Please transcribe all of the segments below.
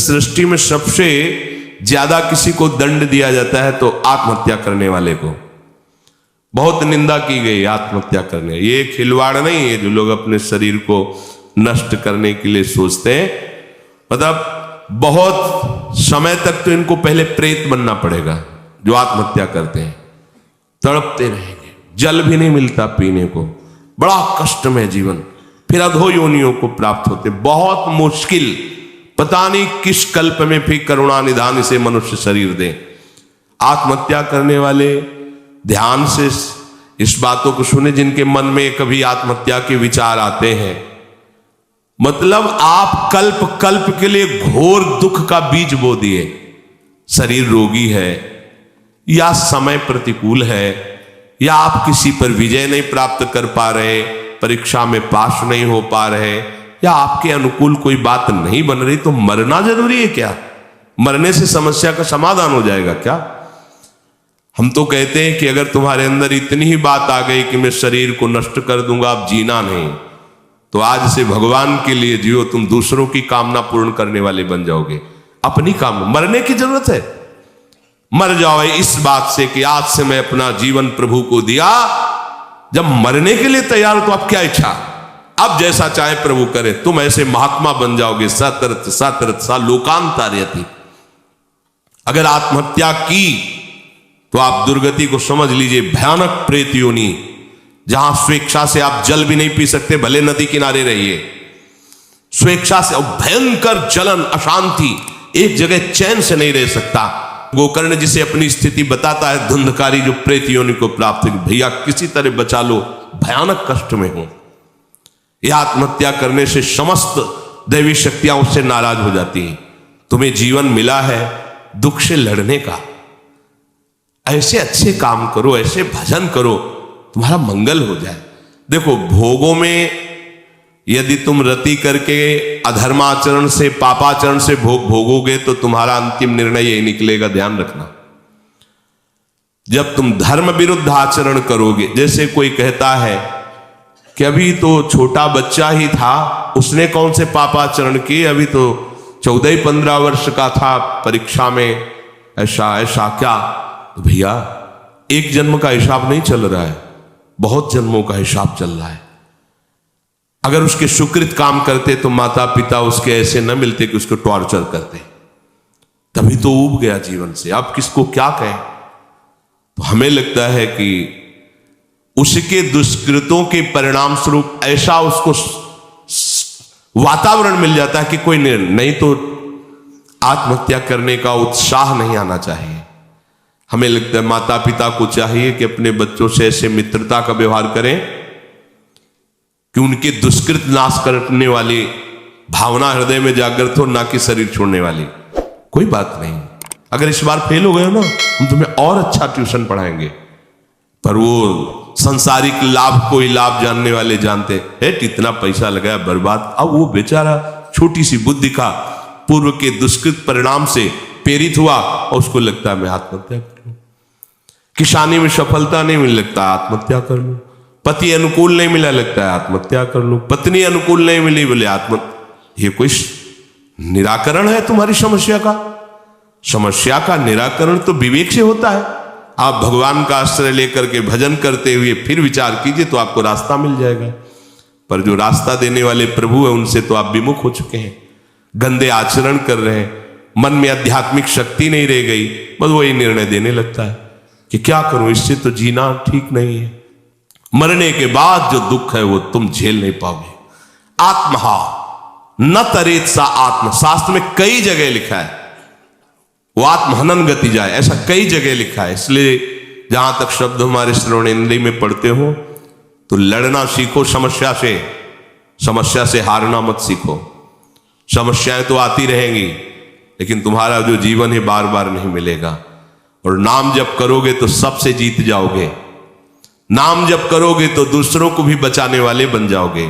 सृष्टि में सबसे ज्यादा किसी को दंड दिया जाता है तो आत्महत्या करने वाले को बहुत निंदा की गई। आत्महत्या करने ये खिलवाड़ नहीं है जो लोग अपने शरीर को नष्ट करने के लिए सोचते हैं। मतलब बहुत समय तक तो इनको पहले प्रेत बनना पड़ेगा। जो आत्महत्या करते हैं तड़पते रहेंगे, जल भी नहीं मिलता पीने को, बड़ा कष्ट में जीवन, फिर अधो योनियों को प्राप्त होते, बहुत मुश्किल। पता नहीं किस कल्प में फिर करुणा निधान से मनुष्य शरीर दे। आत्महत्या करने वाले ध्यान से इस बातों को सुने जिनके मन में कभी आत्महत्या के विचार आते हैं। मतलब आप कल्प कल्प के लिए घोर दुख का बीज बो दिए। शरीर रोगी है या समय प्रतिकूल है या आप किसी पर विजय नहीं प्राप्त कर पा रहे, परीक्षा में पास नहीं हो पा रहे, या आपके अनुकूल कोई बात नहीं बन रही, तो मरना जरूरी है क्या? मरने से समस्या का समाधान हो जाएगा क्या? हम तो कहते हैं कि अगर तुम्हारे अंदर इतनी ही बात आ गई कि मैं शरीर को नष्ट कर दूंगा, अब जीना नहीं, तो आज से भगवान के लिए जियो, तुम दूसरों की कामना पूर्ण करने वाले बन जाओगे। अपनी कामना, मरने की जरूरत है, मर जाओ इस बात से कि आज से मैं अपना जीवन प्रभु को दिया। जब मरने के लिए तैयार हो तो अब क्या इच्छा, अब जैसा चाहे प्रभु करे। तुम ऐसे महात्मा बन जाओगे, सतरथ सतरथ सा लोकांतार्यति। अगर आत्महत्या की तो आप दुर्गति को समझ लीजिए, भयानक प्रेत योनि, जहां स्वेच्छा से आप जल भी नहीं पी सकते, भले नदी किनारे रहिए, स्वेच्छा से, और भयंकर जलन, अशांति, एक जगह चैन से नहीं रह सकता। गोकर्ण जिसे अपनी स्थिति बताता है, धुंधकारी जो प्रेत योनि को प्राप्त है, भैया किसी तरह बचा लो, भयानक कष्ट में हो। यह आत्महत्या करने से समस्त दैवी शक्तियां उससे नाराज हो जाती हैं। तुम्हें जीवन मिला है दुख से लड़ने का, ऐसे अच्छे काम करो, ऐसे भजन करो, तुम्हारा मंगल हो जाए। देखो, भोगों में यदि तुम रति करके अधर्माचरण से, पापाचरण से भोग भोगोगे तो तुम्हारा अंतिम निर्णय यही निकलेगा, ध्यान रखना। जब तुम धर्म विरुद्ध आचरण करोगे, जैसे कोई कहता है कि अभी तो छोटा बच्चा ही था, उसने कौन से पापाचरण किए, अभी तो 14-15 वर्ष का था, परीक्षा में ऐसा ऐसा क्या। तो भैया, एक जन्म का हिसाब नहीं चल रहा है, बहुत जन्मों का हिसाब चल रहा है। अगर उसके सुकृत काम करते तो माता पिता उसके ऐसे न मिलते कि उसको टॉर्चर करते, तभी तो ऊब गया जीवन से। अब किसको क्या कहें। तो हमें लगता है कि उसके दुष्कृतों के परिणाम स्वरूप ऐसा उसको वातावरण मिल जाता है कि कोई नहीं तो आत्महत्या करने का उत्साह नहीं आना चाहिए। हमें लगता है माता पिता को चाहिए कि अपने बच्चों से ऐसे मित्रता का व्यवहार करें कि उनके दुष्कृत नाश करने वाली भावना हृदय में जागृत हो, ना कि शरीर छोड़ने वाली। कोई बात नहीं, अगर इस बार फेल हो गए हो ना, हम तुम्हें और अच्छा ट्यूशन पढ़ाएंगे। पर वो संसारिक लाभ को ही लाभ जानने वाले जानते हैं, कितना पैसा लगाया बर्बाद। अब वो बेचारा छोटी सी बुद्धि का पूर्व के दुष्कृत परिणाम से प्रेरित हुआ और उसको लगता है मैं आत्महत्या कर लूं। किसानी में सफलता नहीं मिल, लगता है आत्महत्या कर लूं। पति अनुकूल नहीं मिला, लगता है आत्महत्या कर लूं। पत्नी अनुकूल नहीं मिली, बोले आत्महत्या। ये कोई निराकरण है तुम्हारी समस्या का? समस्या का निराकरण तो विवेक से होता है। आप भगवान का आश्रय लेकर के भजन करते हुए फिर विचार कीजिए तो आपको रास्ता मिल जाएगा। पर जो रास्ता देने वाले प्रभु है उनसे तो आप विमुख हो चुके हैं, गंदे आचरण कर रहे हैं, मन में आध्यात्मिक शक्ति नहीं रह गई, बस वही निर्णय देने लगता है कि क्या करूं, इससे तो जीना ठीक नहीं है। मरने के बाद जो दुख है वो तुम झेल नहीं पाओगे। आत्महा न तरेत सा आत्म, शास्त्र में कई जगह लिखा है, वो आत्महनन गति जाए, ऐसा कई जगह लिखा है। इसलिए जहां तक शब्द हमारे श्रवण इंद्रिय में पढ़ते हो तो लड़ना सीखो समस्या से हारना मत सीखो। समस्याएं तो आती रहेंगी, लेकिन तुम्हारा जो जीवन है बार बार नहीं मिलेगा। और नाम जप करोगे तो सबसे जीत जाओगे। नाम जप करोगे तो दूसरों को भी बचाने वाले बन जाओगे।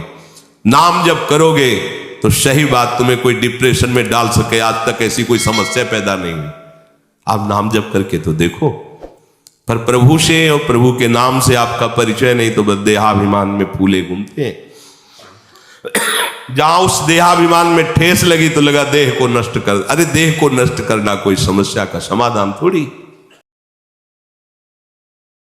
नाम जप करोगे तो सही बात, तुम्हें कोई डिप्रेशन में डाल सके, आज तक ऐसी कोई समस्या पैदा नहीं हुई। आप नाम जप करके तो देखो। पर प्रभु से और प्रभु के नाम से आपका परिचय नहीं तो बस देहाभिमान में फूले घूमते हैं। जहां उस देहाभिमान में ठेस लगी तो लगा देह को नष्ट कर। अरे देह को नष्ट करना कोई समस्या का समाधान थोड़ी।